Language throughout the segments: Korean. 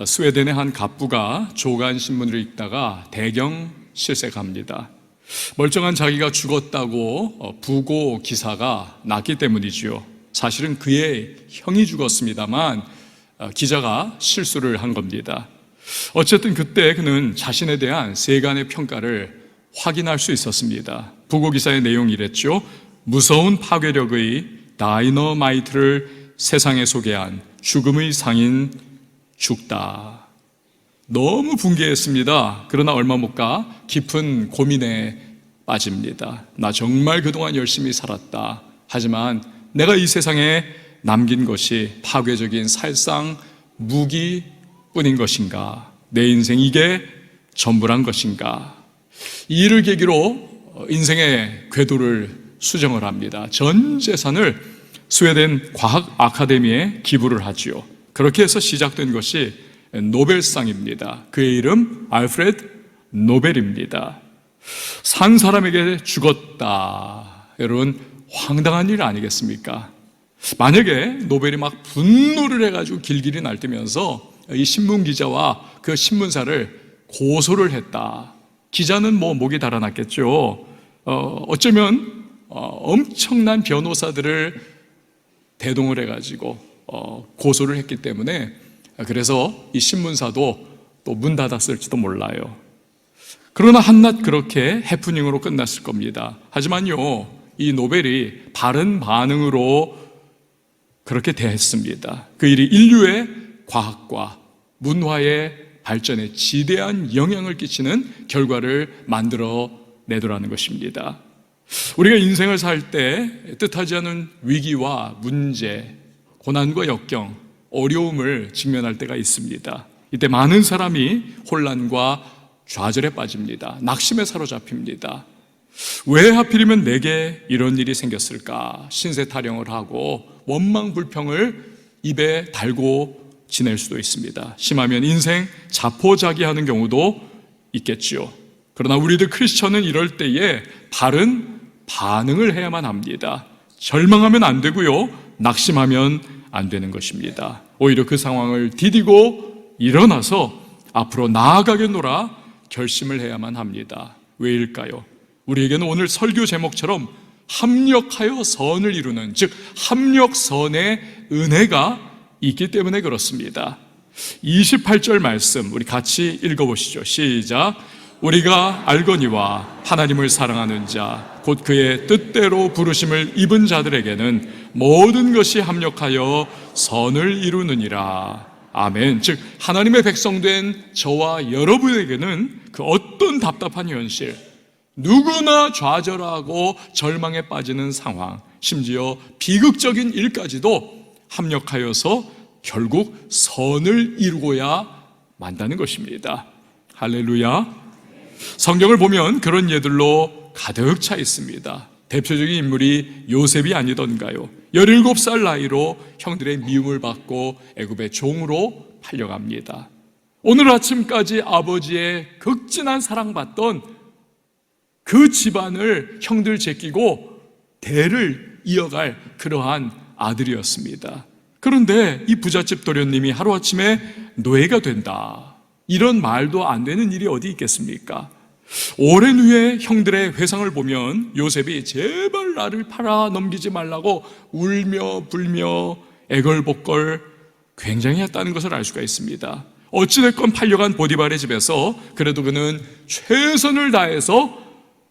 스웨덴의 한 갑부가 조간 신문을 읽다가 대경 실색합니다. 멀쩡한 자기가 죽었다고 부고 기사가 났기 때문이지요. 사실은 그의 형이 죽었습니다만 기자가 실수를 한 겁니다. 어쨌든 그때 그는 자신에 대한 세간의 평가를 확인할 수 있었습니다. 부고 기사의 내용이 이랬죠. 무서운 파괴력의 다이너마이트를 세상에 소개한 죽음의 상인 죽다. 너무 분개했습니다. 그러나 얼마 못 가 깊은 고민에 빠집니다. 나 정말 그동안 열심히 살았다. 하지만 내가 이 세상에 남긴 것이 파괴적인 살상 무기뿐인 것인가? 내 인생 이게 전부란 것인가? 이 일을 계기로 인생의 궤도를 수정을 합니다. 전 재산을 스웨덴 과학 아카데미에 기부를 하지요. 그렇게 해서 시작된 것이 노벨상입니다. 그의 이름 알프레드 노벨입니다. 산 사람에게 죽었다. 여러분, 황당한 일 아니겠습니까? 만약에 노벨이 막 분노를 해가지고 길길이 날뛰면서 이 신문기자와 그 신문사를 고소를 했다. 기자는 목이 달아났겠죠. 어쩌면 엄청난 변호사들을 대동을 해가지고 고소를 했기 때문에, 그래서 이 신문사도 또 문 닫았을지도 몰라요. 그러나 한낱 그렇게 해프닝으로 끝났을 겁니다. 하지만요, 이 노벨이 바른 반응으로 그렇게 대했습니다. 그 일이 인류의 과학과 문화의 발전에 지대한 영향을 끼치는 결과를 만들어 내더라는 것입니다. 우리가 인생을 살 때 뜻하지 않은 위기와 문제, 고난과 역경, 어려움을 직면할 때가 있습니다. 이때 많은 사람이 혼란과 좌절에 빠집니다. 낙심에 사로잡힙니다. 왜 하필이면 내게 이런 일이 생겼을까? 신세 타령을 하고 원망 불평을 입에 달고 지낼 수도 있습니다. 심하면 인생 자포자기하는 경우도 있겠지요. 그러나 우리들 크리스천은 이럴 때에 바른 반응을 해야만 합니다. 절망하면 안 되고요, 낙심하면 안 되는 것입니다. 오히려 그 상황을 디디고 일어나서 앞으로 나아가겠노라 결심을 해야만 합니다. 왜일까요? 우리에게는 오늘 설교 제목처럼 합력하여 선을 이루는, 즉 합력선의 은혜가 있기 때문에 그렇습니다. 28절 말씀 우리 같이 읽어보시죠. 시작. 우리가 알거니와 하나님을 사랑하는 자 곧 그의 뜻대로 부르심을 입은 자들에게는 모든 것이 합력하여 선을 이루느니라. 아멘. 즉 하나님의 백성된 저와 여러분에게는 그 어떤 답답한 현실, 누구나 좌절하고 절망에 빠지는 상황, 심지어 비극적인 일까지도 합력하여서 결국 선을 이루고야 만다는 것입니다. 할렐루야. 성경을 보면 그런 예들로 가득 차 있습니다. 대표적인 인물이 요셉이 아니던가요? 17살 나이로 형들의 미움을 받고 애굽의 종으로 팔려갑니다. 오늘 아침까지 아버지의 극진한 사랑받던 그 집안을 형들 제끼고 대를 이어갈 그러한 아들이었습니다. 그런데 이 부잣집 도련님이 하루아침에 노예가 된다, 이런 말도 안 되는 일이 어디 있겠습니까? 오랜 후에 형들의 회상을 보면 요셉이 제발 나를 팔아 넘기지 말라고 울며 불며 애걸복걸 굉장히 했다는 것을 알 수가 있습니다. 어찌됐건 팔려간 보디발의 집에서 그래도 그는 최선을 다해서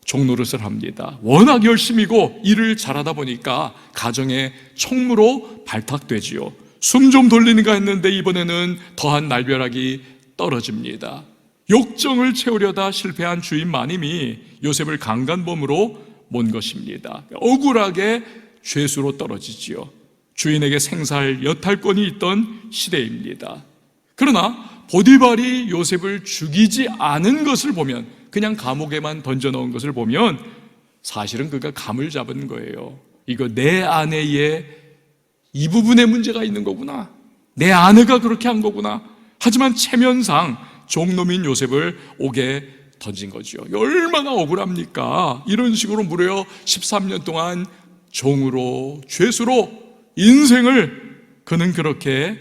종노릇을 합니다. 워낙 열심히고 일을 잘하다 보니까 가정의 총무로 발탁되지요. 숨 좀 돌리는가 했는데 이번에는 더한 날벼락이 떨어집니다. 욕정을 채우려다 실패한 주인 마님이 요셉을 강간범으로 몬 것입니다. 억울하게 죄수로 떨어지지요. 주인에게 생살 여탈권이 있던 시대입니다. 그러나 보디발이 요셉을 죽이지 않은 것을 보면, 그냥 감옥에만 던져놓은 것을 보면 사실은 그가 감을 잡은 거예요. 이거 내 아내의 이 부분에 문제가 있는 거구나, 내 아내가 그렇게 한 거구나. 하지만 체면상 종놈인 요셉을 옥에 던진 거죠. 얼마나 억울합니까? 이런 식으로 무려 13년 동안 종으로, 죄수로 인생을 그는 그렇게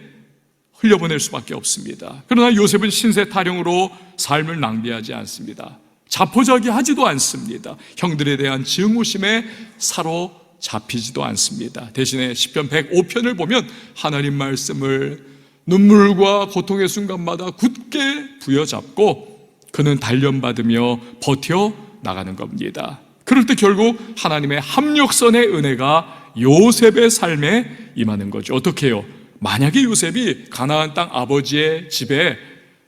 흘려보낼 수밖에 없습니다. 그러나 요셉은 신세 타령으로 삶을 낭비하지 않습니다. 자포자기하지도 않습니다. 형들에 대한 증오심에 사로잡히지도 않습니다. 대신에 시편 105편을 보면 하나님 말씀을 눈물과 고통의 순간마다 굳게 부여잡고 그는 단련받으며 버텨 나가는 겁니다. 그럴 때 결국 하나님의 합력선의 은혜가 요셉의 삶에 임하는 거죠. 어떻게 해요? 만약에 요셉이 가나안 땅 아버지의 집에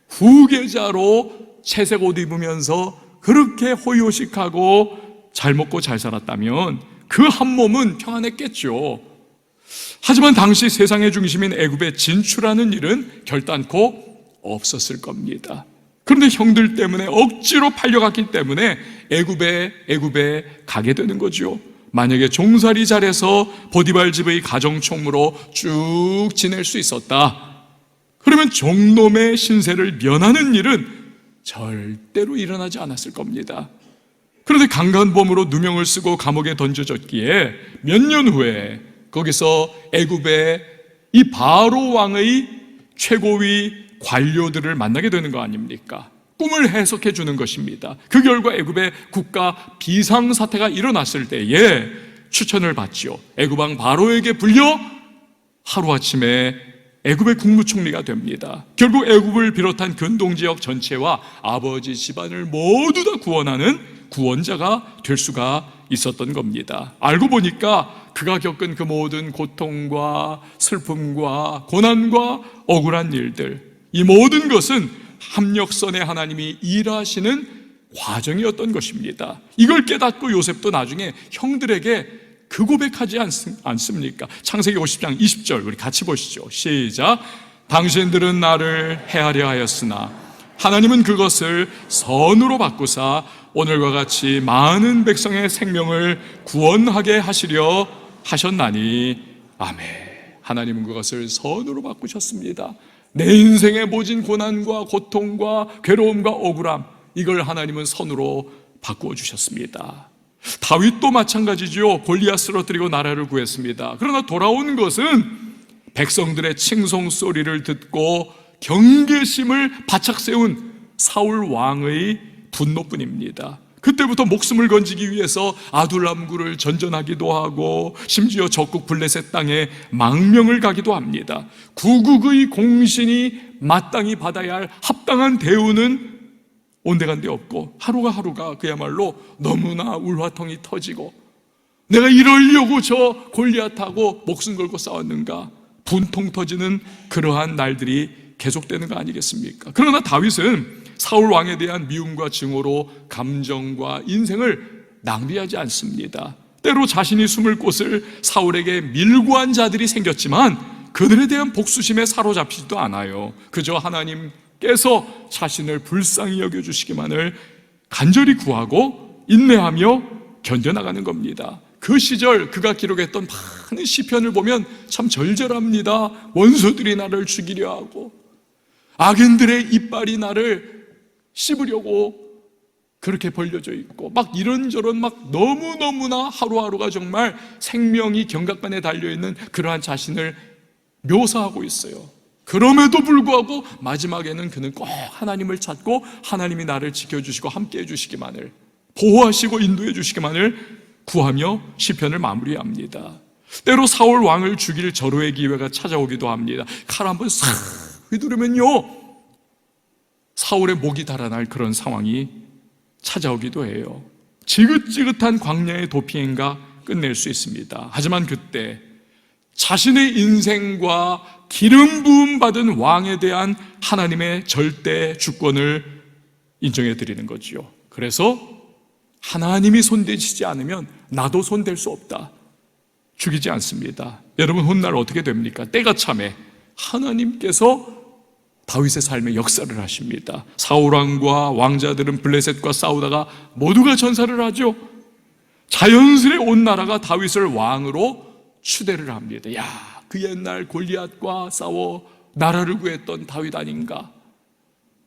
후계자로 채색 옷 입으면서 그렇게 호의호식하고 잘 먹고 잘 살았다면 그 한 몸은 평안했겠죠. 하지만 당시 세상의 중심인 애굽에 진출하는 일은 결단코 없었을 겁니다. 그런데 형들 때문에 억지로 팔려갔기 때문에 애굽에 가게 되는 거죠. 만약에 종살이 잘해서 보디발 집의 가정총무로 쭉 지낼 수 있었다, 그러면 종놈의 신세를 면하는 일은 절대로 일어나지 않았을 겁니다. 그런데 강간범으로 누명을 쓰고 감옥에 던져졌기에 몇 년 후에 거기서 애굽의 이 바로 왕의 최고위 관료들을 만나게 되는 거 아닙니까? 꿈을 해석해 주는 것입니다. 그 결과 애굽의 국가 비상사태가 일어났을 때에 추천을 받지요. 애굽 왕 바로에게 불려 하루아침에 애굽의 국무총리가 됩니다. 결국 애굽을 비롯한 근동지역 전체와 아버지 집안을 모두 다 구원하는 구원자가 될 수가 있었던 겁니다. 알고 보니까 그가 겪은 그 모든 고통과 슬픔과 고난과 억울한 일들, 이 모든 것은 합력선의 하나님이 일하시는 과정이었던 것입니다. 이걸 깨닫고 요셉도 나중에 형들에게 그 고백하지 않습니까? 창세기 50장 20절 우리 같이 보시죠. 시작. 당신들은 나를 해하려 하였으나 하나님은 그것을 선으로 바꾸사 오늘과 같이 많은 백성의 생명을 구원하게 하시려 하셨나니 아멘. 하나님은 그것을 선으로 바꾸셨습니다. 내 인생의 모진 고난과 고통과 괴로움과 억울함, 이걸 하나님은 선으로 바꾸어 주셨습니다. 다윗도 마찬가지죠. 골리앗 쓰러뜨리고 나라를 구했습니다. 그러나 돌아온 것은 백성들의 칭송 소리를 듣고 경계심을 바짝 세운 사울 왕의 분노뿐입니다. 그때부터 목숨을 건지기 위해서 아둘람굴을 전전하기도 하고 심지어 적국 블레셋 땅에 망명을 가기도 합니다. 구국의 공신이 마땅히 받아야 할 합당한 대우는 온데간데 없고 하루가 그야말로 너무나 울화통이 터지고 내가 이러려고 저 골리앗하고 목숨 걸고 싸웠는가, 분통 터지는 그러한 날들이 계속되는 거 아니겠습니까? 그러나 다윗은 사울 왕에 대한 미움과 증오로 감정과 인생을 낭비하지 않습니다. 때로 자신이 숨을 곳을 사울에게 밀고한 자들이 생겼지만 그들에 대한 복수심에 사로잡히지도 않아요. 그저 하나님께서 자신을 불쌍히 여겨주시기만을 간절히 구하고 인내하며 견뎌나가는 겁니다. 그 시절 그가 기록했던 많은 시편을 보면 참 절절합니다. 원수들이 나를 죽이려 하고 악인들의 이빨이 나를 씹으려고 그렇게 벌려져 있고 막 이런저런 막 너무너무나 하루하루가 정말 생명이 경각간에 달려있는 그러한 자신을 묘사하고 있어요. 그럼에도 불구하고 마지막에는 그는 꼭 하나님을 찾고 하나님이 나를 지켜주시고 함께해 주시기만을, 보호하시고 인도해 주시기만을 구하며 시편을 마무리합니다. 때로 사울 왕을 죽일 절호의 기회가 찾아오기도 합니다. 칼 한번 싹 휘두르면요 사울의 목이 달아날 그런 상황이 찾아오기도 해요. 지긋지긋한 광야의 도피행가 끝낼 수 있습니다. 하지만 그때 자신의 인생과 기름 부음 받은 왕에 대한 하나님의 절대 주권을 인정해 드리는 거지요. 그래서 하나님이 손대시지 않으면 나도 손댈 수 없다. 죽이지 않습니다. 여러분, 훗날 어떻게 됩니까? 때가 참에 하나님께서 다윗의 삶에 역사를 하십니다. 사울왕과 왕자들은 블레셋과 싸우다가 모두가 전사를 하죠. 자연스레 온 나라가 다윗을 왕으로 추대를 합니다. 야, 그 옛날 골리앗과 싸워 나라를 구했던 다윗 아닌가?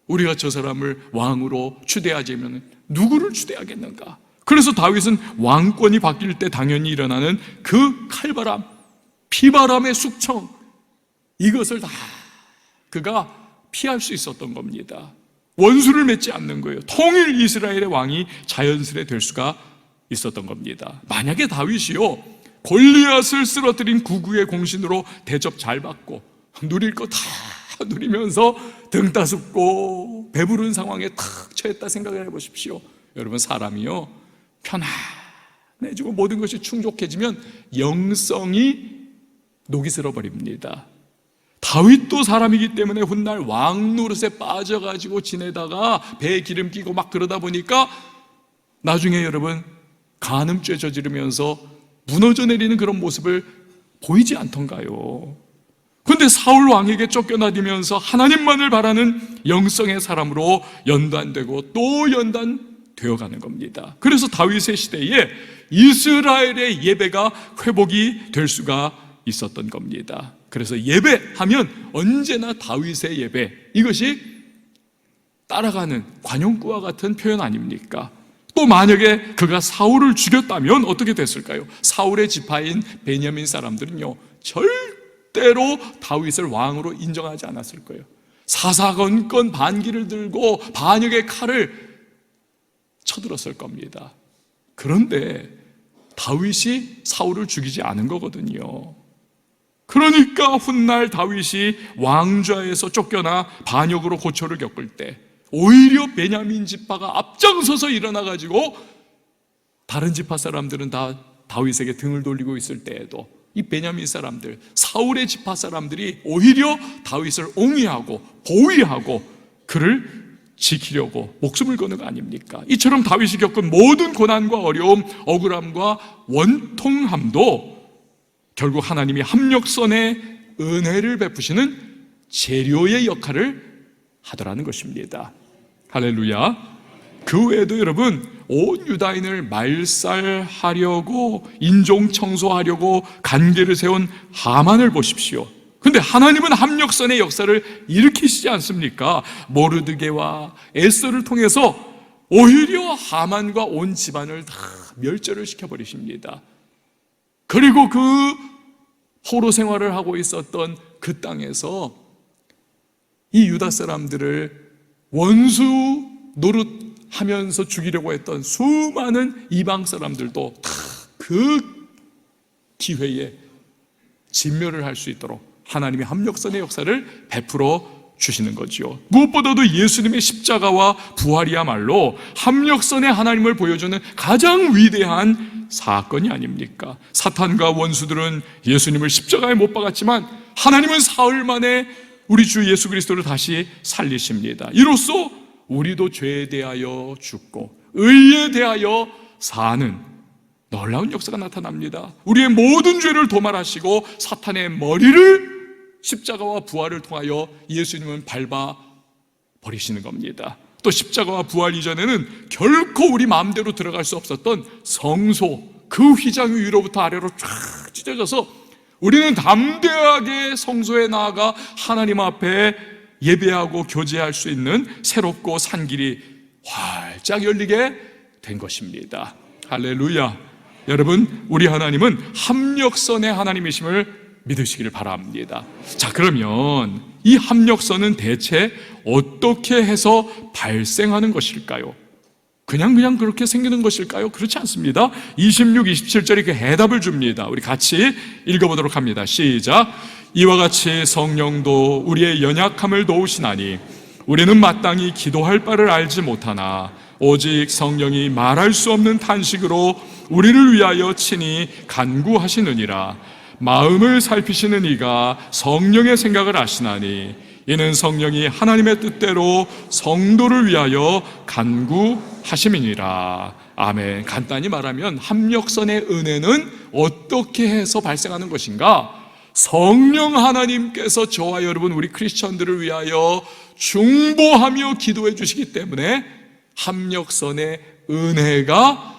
우리가 저 사람을 왕으로 추대하자면 누구를 추대하겠는가? 그래서 다윗은 왕권이 바뀔 때 당연히 일어나는 그 칼바람, 피바람의 숙청, 이것을 다 그가 피할 수 있었던 겁니다. 원수를 맺지 않는 거예요. 통일 이스라엘의 왕이 자연스레 될 수가 있었던 겁니다. 만약에 다윗이요, 골리앗을 쓰러뜨린 구구의 공신으로 대접 잘 받고 누릴 거 다 누리면서 등 따숩고 배부른 상황에 탁 처했다 생각을 해보십시오. 여러분, 사람이요, 편안해지고 모든 것이 충족해지면 영성이 녹이 슬어버립니다. 다윗도 사람이기 때문에 훗날 왕 노릇에 빠져가지고 지내다가 배에 기름 끼고 막 그러다 보니까 나중에 여러분 간음죄 저지르면서 무너져 내리는 그런 모습을 보이지 않던가요? 그런데 사울 왕에게 쫓겨나면서 하나님만을 바라는 영성의 사람으로 연단되고 또 연단되어가는 겁니다. 그래서 다윗의 시대에 이스라엘의 예배가 회복이 될 수가 있었던 겁니다. 그래서 예배하면 언제나 다윗의 예배, 이것이 따라가는 관용구와 같은 표현 아닙니까? 또 만약에 그가 사울을 죽였다면 어떻게 됐을까요? 사울의 지파인 베냐민 사람들은요, 절대로 다윗을 왕으로 인정하지 않았을 거예요. 사사건건 반기를 들고 반역의 칼을 쳐들었을 겁니다. 그런데 다윗이 사울을 죽이지 않은 거거든요. 그러니까 훗날 다윗이 왕좌에서 쫓겨나 반역으로 고초를 겪을 때 오히려 베냐민 지파가 앞장서서 일어나가지고 다른 지파 사람들은 다 다윗에게 등을 돌리고 있을 때에도 이 베냐민 사람들, 사울의 지파 사람들이 오히려 다윗을 옹위하고 보위하고 그를 지키려고 목숨을 거는 거 아닙니까? 이처럼 다윗이 겪은 모든 고난과 어려움, 억울함과 원통함도 결국 하나님이 합력선의 은혜를 베푸시는 재료의 역할을 하더라는 것입니다. 할렐루야. 그 외에도 여러분, 온 유다인을 말살하려고 인종 청소하려고 간계를 세운 하만을 보십시오. 근데 하나님은 합력선의 역사를 일으키시지 않습니까? 모르드게와 에스더를 통해서 오히려 하만과 온 집안을 다 멸절을 시켜버리십니다. 그리고 그 포로 생활을 하고 있었던 그 땅에서 이 유다 사람들을 원수 노릇하면서 죽이려고 했던 수많은 이방 사람들도 다 그 기회에 진멸을 할 수 있도록 하나님의 합력선의 역사를 베풀어 주시는 거지요. 무엇보다도 예수님의 십자가와 부활이야말로 합력선의 하나님을 보여주는 가장 위대한 사건이 아닙니까? 사탄과 원수들은 예수님을 십자가에 못 박았지만 하나님은 사흘 만에 우리 주 예수 그리스도를 다시 살리십니다. 이로써 우리도 죄에 대하여 죽고 의에 대하여 사는 놀라운 역사가 나타납니다. 우리의 모든 죄를 도말하시고 사탄의 머리를 십자가와 부활을 통하여 예수님은 밟아 버리시는 겁니다. 또 십자가와 부활 이전에는 결코 우리 마음대로 들어갈 수 없었던 성소, 그 휘장 위로부터 아래로 쫙 찢어져서 우리는 담대하게 성소에 나아가 하나님 앞에 예배하고 교제할 수 있는 새롭고 산 길이 활짝 열리게 된 것입니다. 할렐루야. 여러분, 우리 하나님은 합력선의 하나님이심을 믿으시기를 바랍니다. 자, 그러면 이 합력선은 대체 어떻게 해서 발생하는 것일까요? 그냥 그렇게 생기는 것일까요? 그렇지 않습니다. 26, 27절이 그 해답을 줍니다. 우리 같이 읽어보도록 합니다. 시작. 이와 같이 성령도 우리의 연약함을 도우시나니 우리는 마땅히 기도할 바를 알지 못하나 오직 성령이 말할 수 없는 탄식으로 우리를 위하여 친히 간구하시느니라. 마음을 살피시는 이가 성령의 생각을 아시나니 이는 성령이 하나님의 뜻대로 성도를 위하여 간구하심이니라. 아멘. 간단히 말하면 합력선의 은혜는 어떻게 해서 발생하는 것인가? 성령 하나님께서 저와 여러분 우리 크리스천들을 위하여 중보하며 기도해 주시기 때문에 합력선의 은혜가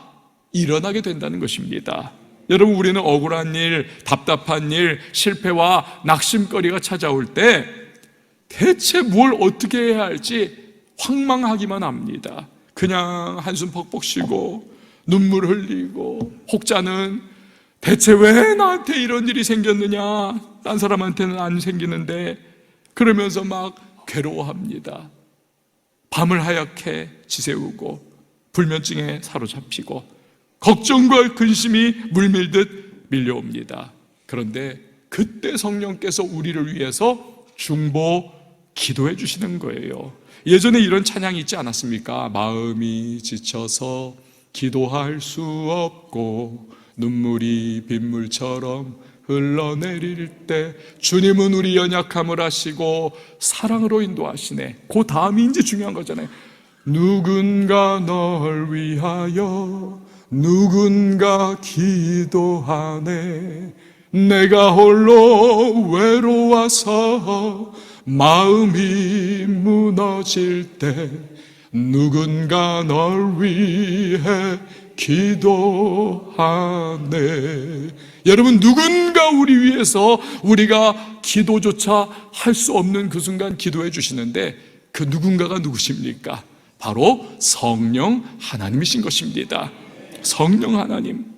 일어나게 된다는 것입니다. 여러분, 우리는 억울한 일, 답답한 일, 실패와 낙심거리가 찾아올 때 대체 뭘 어떻게 해야 할지 황망하기만 합니다. 그냥 한숨 벅벅 쉬고 눈물 흘리고 혹자는 대체 왜 나한테 이런 일이 생겼느냐, 딴 사람한테는 안 생기는데 그러면서 막 괴로워합니다. 밤을 하얗게 지새우고 불면증에 사로잡히고 걱정과 근심이 물밀듯 밀려옵니다. 그런데 그때 성령께서 우리를 위해서 중보 기도해 주시는 거예요. 예전에 이런 찬양이 있지 않았습니까? 마음이 지쳐서 기도할 수 없고 눈물이 빗물처럼 흘러내릴 때 주님은 우리 연약함을 아시고 사랑으로 인도하시네. 그 다음이 이제 중요한 거잖아요. 누군가 널 위하여 누군가 기도하네. 내가 홀로 외로워서 마음이 무너질 때 누군가 널 위해 기도하네. 여러분, 누군가 우리 위해서 우리가 기도조차 할 수 없는 그 순간 기도해 주시는데 그 누군가가 누구십니까? 바로 성령 하나님이신 것입니다. 성령 하나님.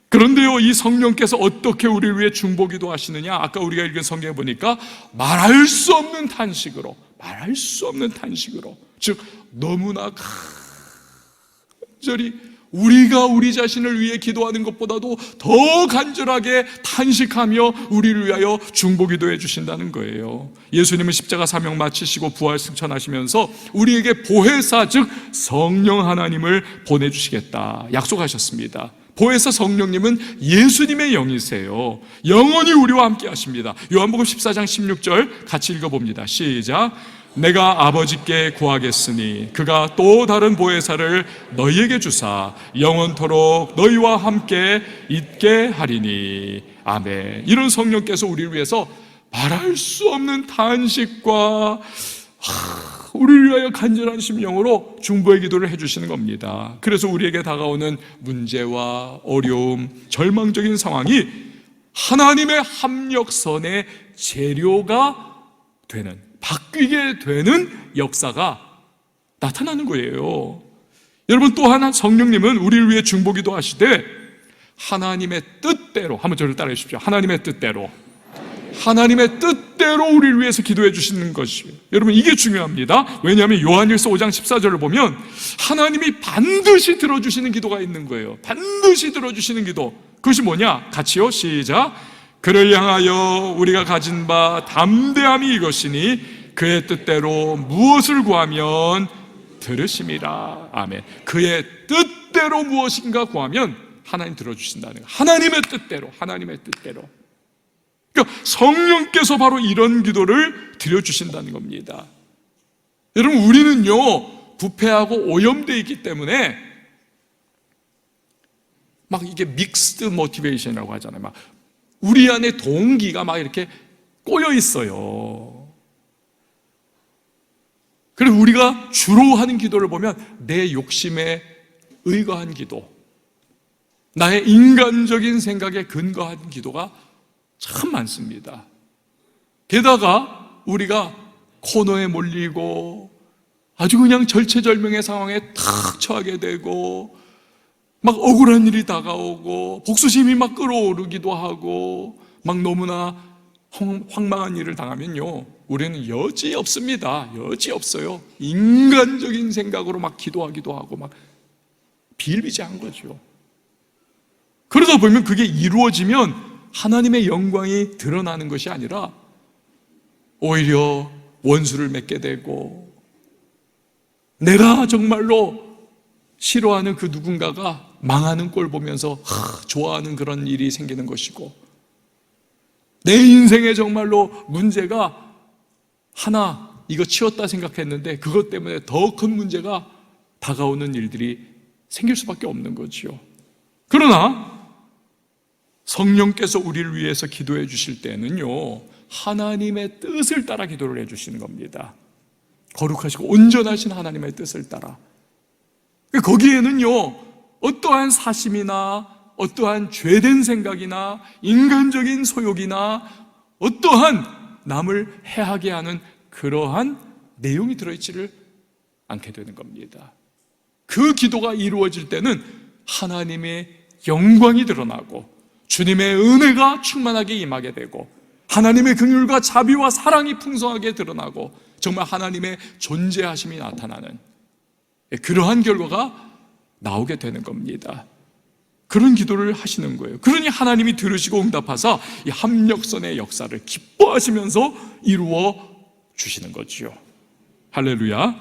그런데요, 이 성령께서 어떻게 우리를 위해 중보기도 하시느냐? 아까 우리가 읽은 성경에 보니까 말할 수 없는 탄식으로, 즉 너무나 간절히 우리가 우리 자신을 위해 기도하는 것보다도 더 간절하게 탄식하며 우리를 위하여 중보기도해 주신다는 거예요. 예수님은 십자가 사명 마치시고 부활 승천하시면서 우리에게 보혜사, 즉 성령 하나님을 보내주시겠다 약속하셨습니다. 보혜사 성령님은 예수님의 영이세요. 영원히 우리와 함께 하십니다. 요한복음 14장 16절 같이 읽어봅니다. 시작. 내가 아버지께 구하겠으니 그가 또 다른 보혜사를 너희에게 주사 영원토록 너희와 함께 있게 하리니. 아멘. 이런 성령께서 우리를 위해서 말할 수 없는 탄식과 우리를 위하여 간절한 심령으로 중보의 기도를 해주시는 겁니다. 그래서 우리에게 다가오는 문제와 어려움, 절망적인 상황이 하나님의 합력선의 재료가 되는, 바뀌게 되는 역사가 나타나는 거예요. 여러분, 또 하나 성령님은 우리를 위해 중보기도 하시되 하나님의 뜻대로, 한번 저를 따라해 주십시오. 하나님의 뜻대로 우리를 위해서 기도해 주시는 것이에요. 여러분, 이게 중요합니다. 왜냐하면 요한일서 5장 14절을 보면 하나님이 반드시 들어주시는 기도가 있는 거예요. 반드시 들어주시는 기도. 그것이 뭐냐? 같이요. 시작. 그를 향하여 우리가 가진 바 담대함이 이것이니 그의 뜻대로 무엇을 구하면 들으심이라. 아멘. 그의 뜻대로 무엇인가 구하면 하나님 들어주신다는 거예요. 하나님의 뜻대로. 그러니까 성령께서 바로 이런 기도를 드려주신다는 겁니다. 여러분, 우리는요 부패하고 오염되어 있기 때문에 막 이게 믹스드 모티베이션이라고 하잖아요. 막 우리 안에 동기가 막 이렇게 꼬여 있어요. 그래서 우리가 주로 하는 기도를 보면 내 욕심에 의거한 기도, 나의 인간적인 생각에 근거한 기도가 참 많습니다. 게다가 우리가 코너에 몰리고 아주 그냥 절체절명의 상황에 탁 처하게 되고 막 억울한 일이 다가오고 복수심이 막 끌어오르기도 하고 막 너무나 황망한 일을 당하면요 우리는 여지 없습니다. 여지 없어요. 인간적인 생각으로 막 기도하기도 하고 막 비일비재한 거죠. 그러다 보면 그게 이루어지면 하나님의 영광이 드러나는 것이 아니라 오히려 원수를 맺게 되고 내가 정말로 싫어하는 그 누군가가 망하는 꼴 보면서 좋아하는 그런 일이 생기는 것이고 내 인생에 정말로 문제가 하나 이거 치웠다 생각했는데 그것 때문에 더 큰 문제가 다가오는 일들이 생길 수밖에 없는 거지요. 그러나 성령께서 우리를 위해서 기도해 주실 때는요 하나님의 뜻을 따라 기도를 해 주시는 겁니다. 거룩하시고 온전하신 하나님의 뜻을 따라. 거기에는요 어떠한 사심이나 어떠한 죄된 생각이나 인간적인 소욕이나 어떠한 남을 해하게 하는 그러한 내용이 들어있지를 않게 되는 겁니다. 그 기도가 이루어질 때는 하나님의 영광이 드러나고 주님의 은혜가 충만하게 임하게 되고 하나님의 긍휼과 자비와 사랑이 풍성하게 드러나고 정말 하나님의 존재하심이 나타나는 그러한 결과가 나오게 되는 겁니다. 그런 기도를 하시는 거예요. 그러니 하나님이 들으시고 응답하사 이 합력선의 역사를 기뻐하시면서 이루어 주시는 거지요. 할렐루야.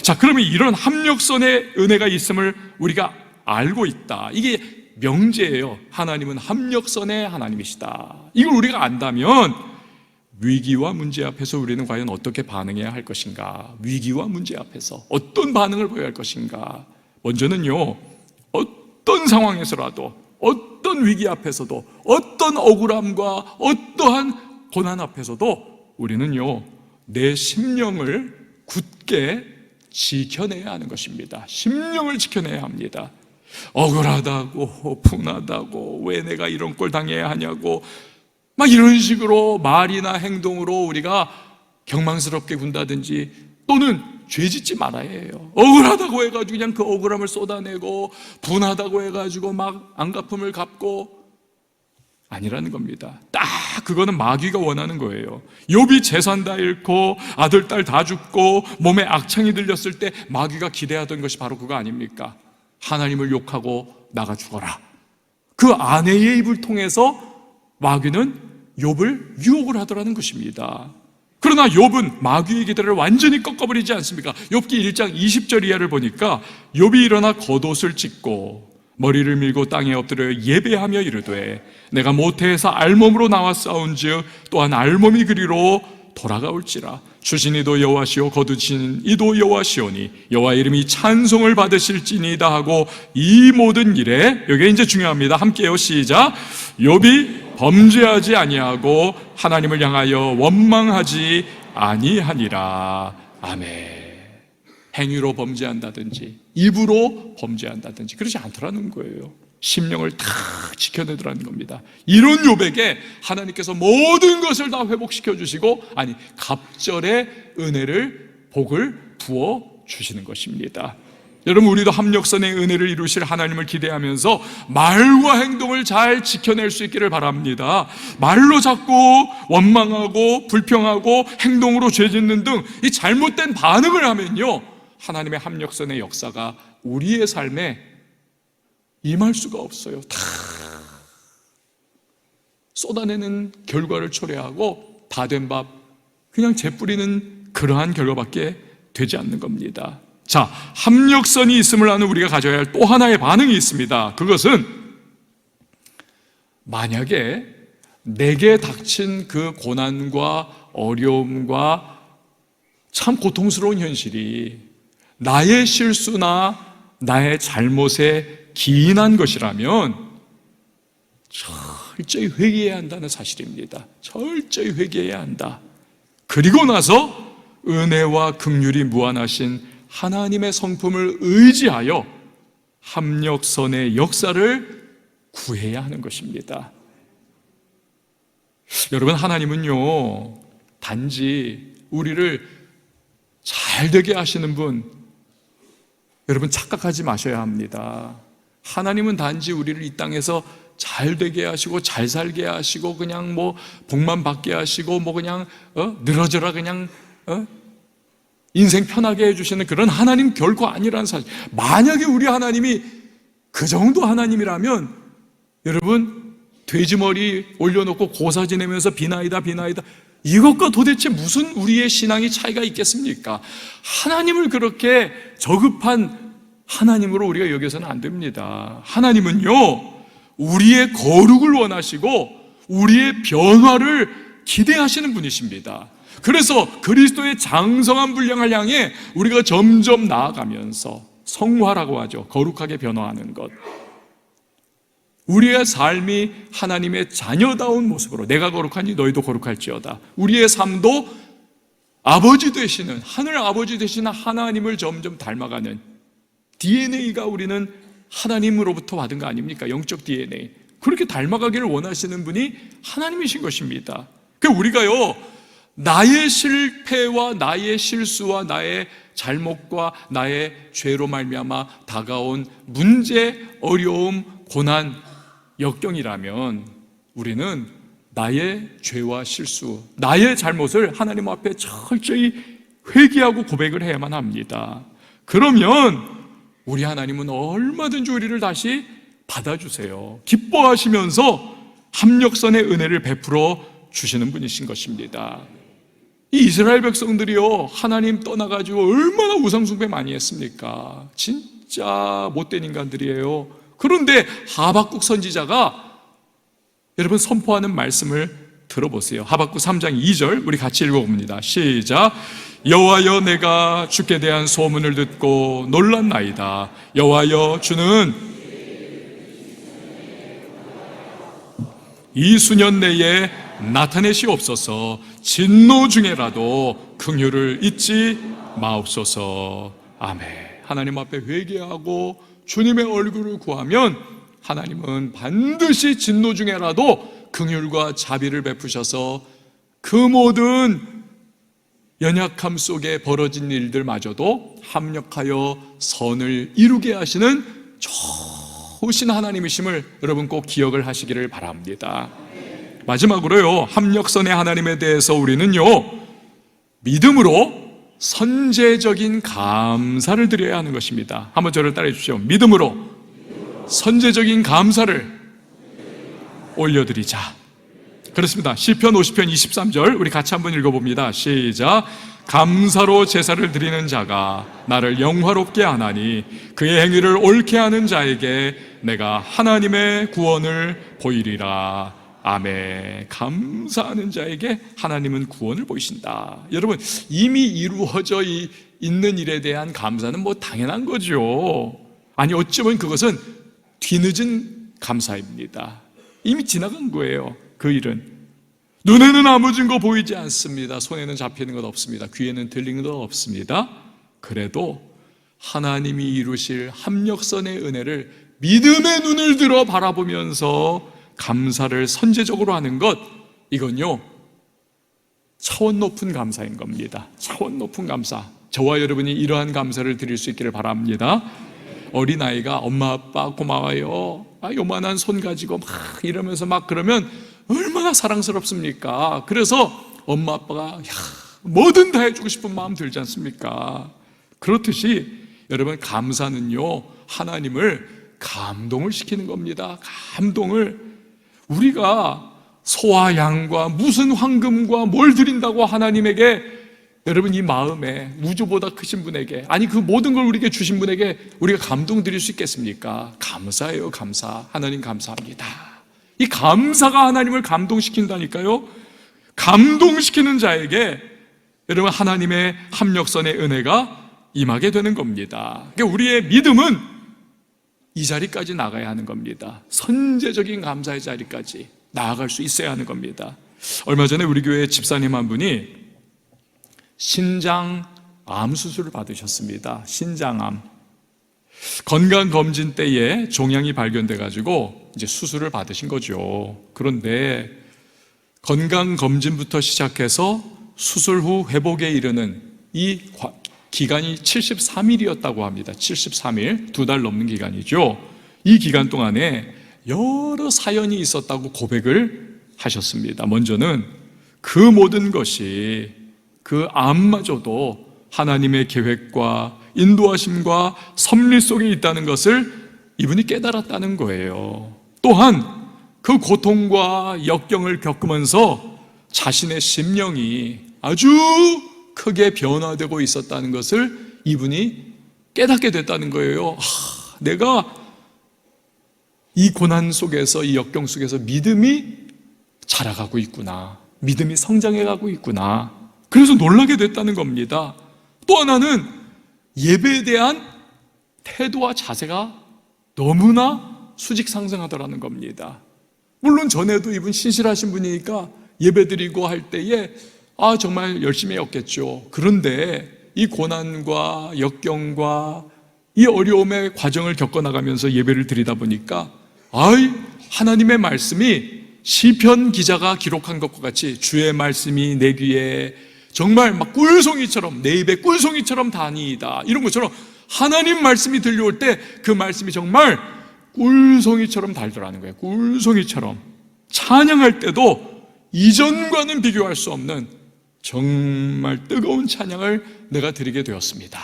자, 그러면 이런 합력선의 은혜가 있음을 우리가 알고 있다. 이게 명제예요. 하나님은 합력선의 하나님이시다. 이걸 우리가 안다면 위기와 문제 앞에서 우리는 과연 어떻게 반응해야 할 것인가? 위기와 문제 앞에서 어떤 반응을 보여야 할 것인가? 먼저는요, 어떤 상황에서라도, 어떤 위기 앞에서도, 어떤 억울함과 어떠한 고난 앞에서도 우리는요, 내 심령을 굳게 지켜내야 하는 것입니다. 심령을 지켜내야 합니다. 억울하다고, 분하다고, 왜 내가 이런 꼴 당해야 하냐고, 막 이런 식으로 말이나 행동으로 우리가 경망스럽게 군다든지 또는 죄 짓지 말아야 해요. 억울하다고 해가지고 그냥 그 억울함을 쏟아내고 분하다고 해가지고 막 안갚음을 갚고 아니라는 겁니다. 딱 그거는 마귀가 원하는 거예요. 욥이 재산 다 잃고 아들, 딸 다 죽고 몸에 악창이 들렸을 때 마귀가 기대하던 것이 바로 그거 아닙니까? 하나님을 욕하고 나가 죽어라. 그 아내의 입을 통해서 마귀는 욥을 유혹을 하더라는 것입니다. 그러나 욥은 마귀의 기대를 완전히 꺾어버리지 않습니까? 욥기 1장 20절 이하를 보니까 욥이 일어나 겉옷을 찢고 머리를 밀고 땅에 엎드려 예배하며 이르되 내가 모태에서 알몸으로 나와 싸운즉 또한 알몸이 그리로 돌아가올지라. 주신 이도 여호와시오 거두신 이도 여호와시오니 여호와 이름이 찬송을 받으실지니이다 하고 이 모든 일에, 여기 이제 중요합니다. 함께요. 시작. 욥이 범죄하지 아니하고 하나님을 향하여 원망하지 아니하니라. 아멘. 행위로 범죄한다든지 입으로 범죄한다든지 그러지 않더라는 거예요. 심령을 다 지켜내더라는 겁니다. 이런 욥에게 하나님께서 모든 것을 다 회복시켜 주시고, 아니 갑절의 은혜를, 복을 부어 주시는 것입니다. 여러분, 우리도 합력선의 은혜를 이루실 하나님을 기대하면서 말과 행동을 잘 지켜낼 수 있기를 바랍니다. 말로 자꾸 원망하고 불평하고 행동으로 죄짓는 등 이 잘못된 반응을 하면요, 하나님의 합력선의 역사가 우리의 삶에 임할 수가 없어요. 다 쏟아내는 결과를 초래하고 다 된 밥 그냥 재뿌리는 그러한 결과밖에 되지 않는 겁니다. 자, 합력선이 있음을 아는 우리가 가져야 할 또 하나의 반응이 있습니다. 그것은 만약에 내게 닥친 그 고난과 어려움과 참 고통스러운 현실이 나의 실수나 나의 잘못에 기인한 것이라면 철저히 회개해야 한다는 사실입니다. 철저히 회개해야 한다. 그리고 나서 은혜와 긍휼이 무한하신 하나님의 성품을 의지하여 합력선의 역사를 구해야 하는 것입니다. 여러분, 하나님은요, 단지 우리를 잘 되게 하시는 분, 여러분 착각하지 마셔야 합니다. 하나님은 단지 우리를 이 땅에서 잘 되게 하시고 잘 살게 하시고 그냥 뭐 복만 받게 하시고 뭐 그냥 늘어져라 그냥 인생 편하게 해주시는 그런 하나님 결코 아니라는 사실. 만약에 우리 하나님이 그 정도 하나님이라면 여러분, 돼지머리 올려놓고 고사 지내면서 비나이다 비나이다, 이것과 도대체 무슨 우리의 신앙이 차이가 있겠습니까? 하나님을 그렇게 저급한 하나님으로 우리가 여겨서는 안 됩니다. 하나님은요, 우리의 거룩을 원하시고 우리의 변화를 기대하시는 분이십니다. 그래서 그리스도의 장성한 분량을 향해 우리가 점점 나아가면서 성화라고 하죠. 거룩하게 변화하는 것. 우리의 삶이 하나님의 자녀다운 모습으로, 내가 거룩하니 너희도 거룩할지어다. 우리의 삶도 아버지 되시는, 하늘 아버지 되시는 하나님을 점점 닮아가는 DNA가 우리는 하나님으로부터 받은 거 아닙니까? 영적 DNA. 그렇게 닮아가기를 원하시는 분이 하나님이신 것입니다. 그러니까 우리가요, 나의 실패와 나의 실수와 나의 잘못과 나의 죄로 말미암아 다가온 문제, 어려움, 고난, 역경이라면 우리는 나의 죄와 실수, 나의 잘못을 하나님 앞에 철저히 회개하고 고백을 해야만 합니다. 그러면 우리 하나님은 얼마든지 우리를 다시 받아주세요. 기뻐하시면서 합력선의 은혜를 베풀어 주시는 분이신 것입니다. 이 이스라엘 백성들이요, 하나님 떠나가지고 얼마나 우상숭배 많이 했습니까? 진짜 못된 인간들이에요. 그런데 하박국 선지자가 여러분 선포하는 말씀을 들어보세요. 하박국 3장 2절 우리 같이 읽어봅니다. 시작. 여호와여, 내가 주께 대한 소문을 듣고 놀랐나이다. 여호와여, 주는 이 수년 내에 나타내시옵소서. 진노 중에라도 긍휼을 잊지 마옵소서. 아멘. 하나님 앞에 회개하고 주님의 얼굴을 구하면 하나님은 반드시 진노 중에라도 긍휼과 자비를 베푸셔서 그 모든 연약함 속에 벌어진 일들마저도 합력하여 선을 이루게 하시는 좋으신 하나님이심을 여러분 꼭 기억을 하시기를 바랍니다. 마지막으로요, 합력선의 하나님에 대해서 우리는요, 믿음으로 선제적인 감사를 드려야 하는 것입니다. 한번 저를 따라해 주십시오. 믿음으로 선제적인 감사를 올려드리자. 그렇습니다. 시편 50편 23절 우리 같이 한번 읽어봅니다. 시작. 감사로 제사를 드리는 자가 나를 영화롭게 하나니 그의 행위를 옳게 하는 자에게 내가 하나님의 구원을 보이리라. 아멘. 감사하는 자에게 하나님은 구원을 보이신다. 여러분, 이미 이루어져 있는 일에 대한 감사는 뭐 당연한 거죠. 아니, 어쩌면 그것은 뒤늦은 감사입니다. 이미 지나간 거예요. 그 일은 눈에는 아무 증거 보이지 않습니다. 손에는 잡히는 것 없습니다. 귀에는 들리는 것 없습니다. 그래도 하나님이 이루실 합력선의 은혜를 믿음의 눈을 들어 바라보면서 감사를 선제적으로 하는 것, 이건요 차원 높은 감사인 겁니다. 차원 높은 감사. 저와 여러분이 이러한 감사를 드릴 수 있기를 바랍니다. 어린아이가 엄마 아빠 고마워요, 요만한 손 가지고 막 이러면서 막 그러면 얼마나 사랑스럽습니까? 그래서 엄마 아빠가 뭐든 다 해주고 싶은 마음 들지 않습니까? 그렇듯이 여러분, 감사는요 하나님을 감동을 시키는 겁니다. 감동을. 우리가 소와 양과 무슨 황금과 뭘 드린다고 하나님에게, 여러분, 이 마음에 우주보다 크신 분에게, 아니 그 모든 걸 우리에게 주신 분에게 우리가 감동 드릴 수 있겠습니까? 감사해요. 감사. 하나님 감사합니다. 이 감사가 하나님을 감동시킨다니까요. 감동시키는 자에게 여러분 하나님의 합력선의 은혜가 임하게 되는 겁니다. 그러니까 우리의 믿음은 이 자리까지 나가야 하는 겁니다. 선제적인 감사의 자리까지 나아갈 수 있어야 하는 겁니다. 얼마 전에 우리 교회 집사님 한 분이 신장암 수술을 받으셨습니다. 신장암. 건강검진 때에 종양이 발견돼가지고 이제 수술을 받으신 거죠. 그런데 건강검진부터 시작해서 수술 후 회복에 이르는 이 기간이 73일이었다고 합니다. 73일, 2달 넘는 기간이죠. 이 기간 동안에 여러 사연이 있었다고 고백을 하셨습니다. 먼저는 그 모든 것이, 그 암마저도 하나님의 계획과 인도하심과 섭리 속에 있다는 것을 이분이 깨달았다는 거예요. 또한 그 고통과 역경을 겪으면서 자신의 심령이 아주 크게 변화되고 있었다는 것을 이분이 깨닫게 됐다는 거예요. 내가 이 고난 속에서, 이 역경 속에서 믿음이 자라가고 있구나, 믿음이 성장해가고 있구나. 그래서 놀라게 됐다는 겁니다. 또 하나는 예배에 대한 태도와 자세가 너무나 수직상승하더라는 겁니다. 물론 전에도 이분 신실하신 분이니까 예배드리고 할 때에 정말 열심히 했겠죠. 그런데 이 고난과 역경과 이 어려움의 과정을 겪어나가면서 예배를 드리다 보니까 하나님의 말씀이 시편 기자가 기록한 것과 같이 주의 말씀이 내 귀에 정말 막 꿀송이처럼, 내 입에 꿀송이처럼 다니다, 이런 것처럼 하나님 말씀이 들려올 때 그 말씀이 정말 꿀송이처럼 달더라는 거예요. 꿀송이처럼. 찬양할 때도 이전과는 비교할 수 없는 정말 뜨거운 찬양을 내가 드리게 되었습니다.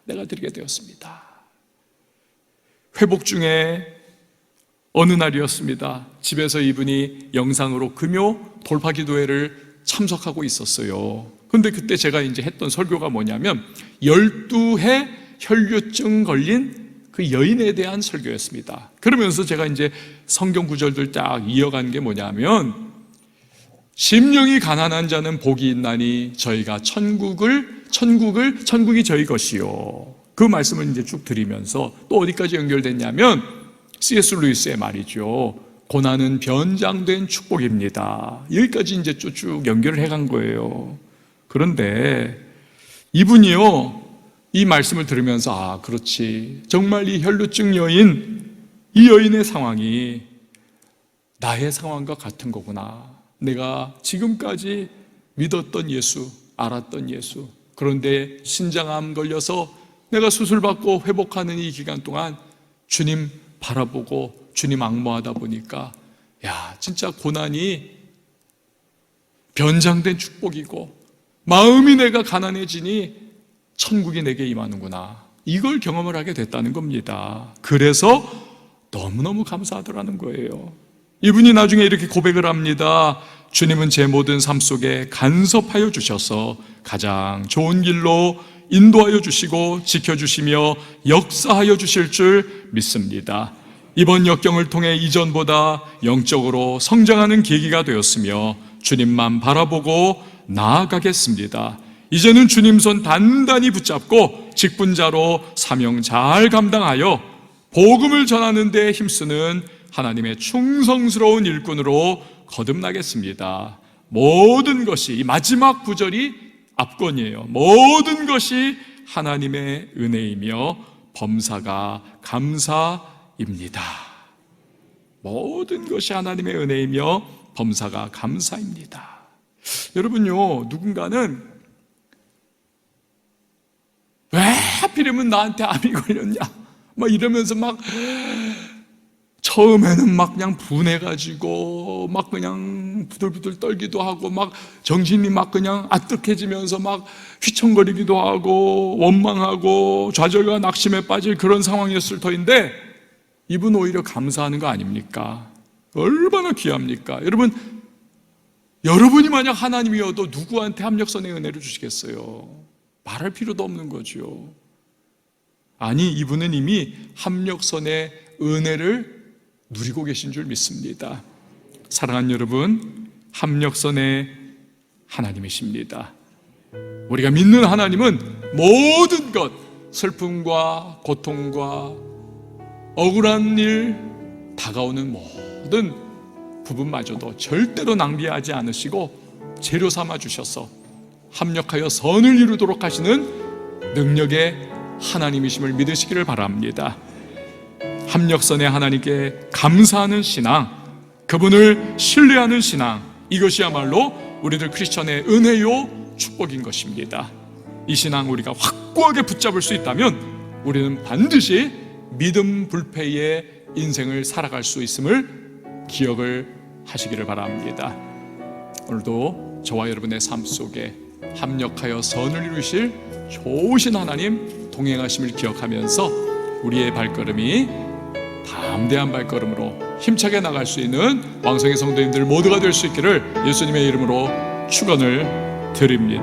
내가 드리게 되었습니다. 회복 중에 어느 날이었습니다. 집에서 이분이 영상으로 금요 돌파 기도회를 참석하고 있었어요. 근데 그때 제가 이제 했던 설교가 뭐냐면 12해 혈류증 걸린 그 여인에 대한 설교였습니다. 그러면서 제가 이제 성경 구절들 딱 이어간 게 뭐냐면 심령이 가난한 자는 복이 있나니 저희가 천국이 저희 것이요. 그 말씀을 이제 쭉 드리면서 또 어디까지 연결됐냐면 C.S. 루이스의 말이죠. 고난은 변장된 축복입니다. 여기까지 이제 쭉 연결을 해간 거예요. 그런데 이분이요, 이 말씀을 들으면서 아, 그렇지. 정말 이 혈루증 여인, 이 여인의 상황이 나의 상황과 같은 거구나. 내가 지금까지 믿었던 예수, 알았던 예수. 그런데 신장암 걸려서 내가 수술받고 회복하는 이 기간 동안 주님 바라보고 주님 앙모하다 보니까 야, 진짜 고난이 변장된 축복이고 마음이 내가 가난해지니 천국이 내게 임하는구나. 이걸 경험을 하게 됐다는 겁니다. 그래서 너무너무 감사하더라는 거예요. 이분이 나중에 이렇게 고백을 합니다. 주님은 제 모든 삶 속에 간섭하여 주셔서 가장 좋은 길로 인도하여 주시고 지켜주시며 역사하여 주실 줄 믿습니다. 이번 역경을 통해 이전보다 영적으로 성장하는 계기가 되었으며 주님만 바라보고 나아가겠습니다. 이제는 주님 손 단단히 붙잡고 직분자로 사명 잘 감당하여 복음을 전하는 데 힘쓰는 하나님의 충성스러운 일꾼으로 거듭나겠습니다. 모든 것이, 이 마지막 구절이 압권이에요. 모든 것이 하나님의 은혜이며 범사가 감사입니다. 모든 것이 하나님의 은혜이며 범사가 감사입니다. 여러분요, 누군가는 왜 하필이면 나한테 암이 걸렸냐 막 이러면서 막 처음에는 막 그냥 분해가지고 막 그냥 부들부들 떨기도 하고 막 정신이 막 그냥 아뜩해지면서 막 휘청거리기도 하고 원망하고 좌절과 낙심에 빠질 그런 상황이었을 터인데 이분 오히려 감사하는 거 아닙니까? 얼마나 귀합니까? 여러분이 만약 하나님이어도 누구한테 합력선의 은혜를 주시겠어요? 말할 필요도 없는 거죠. 아니, 이분은 이미 합력선의 은혜를 누리고 계신 줄 믿습니다. 사랑하는 여러분, 합력선의 하나님이십니다. 우리가 믿는 하나님은 모든 것, 슬픔과 고통과 억울한 일, 다가오는 모든 부분마저도 절대로 낭비하지 않으시고 재료 삼아 주셔서 합력하여 선을 이루도록 하시는 능력의 하나님이심을 믿으시기를 바랍니다. 합력선의 하나님께 감사하는 신앙, 그분을 신뢰하는 신앙, 이것이야말로 우리들 크리스천의 은혜요 축복인 것입니다. 이 신앙 우리가 확고하게 붙잡을 수 있다면 우리는 반드시 믿음 불패의 인생을 살아갈 수 있음을 기억을 하시기를 바랍니다. 오늘도 저와 여러분의 삶 속에 합력하여 선을 이루실 좋으신 하나님 동행하심을 기억하면서 우리의 발걸음이 담대한 발걸음으로 힘차게 나갈 수 있는 왕성의 성도님들 모두가 될 수 있기를 예수님의 이름으로 축원을 드립니다.